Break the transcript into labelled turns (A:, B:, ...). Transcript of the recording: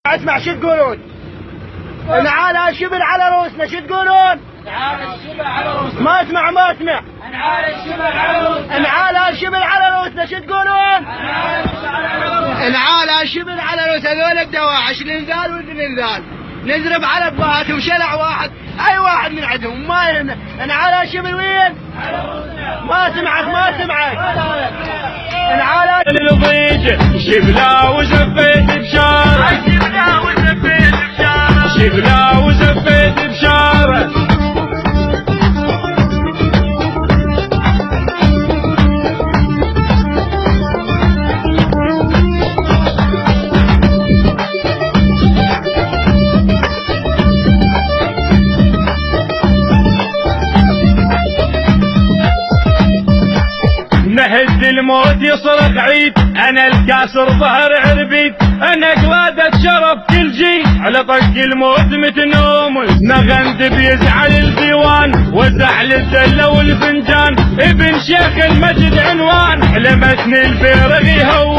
A: اسمع شو تقولون؟ انعال الشبل على روسنا شو تقولون؟
B: انعال الشبل على روسنا.
A: ما اسمع ما اسمع.
B: انعال الشبل على روسنا.
A: انعال الشبل على روسنا شو تقولون؟ انعال الشبل على روسنا. هذول الدواعش الانزال والانزال نزرب على ابواتهم شلع واحد اي واحد من عندهم ما يهمنا. انعال الشبل وين؟
B: على روسنا.
A: ما سمعك انعال
C: الضيج شبلا وزفيت بشارة،
A: شبلا وزفيت بشارة،
C: شبلا وزفيت بشارة. نهز الموت يصرخ عيد، انا الكاسر ظهر عربيد، انا قلادة شرف كل جيل على طق الموت متنوم. نغند بيزعل الديوان وزعل الدلة والفنجان، ابن شيخ المجد عنوان لمسني البيرغ يهون.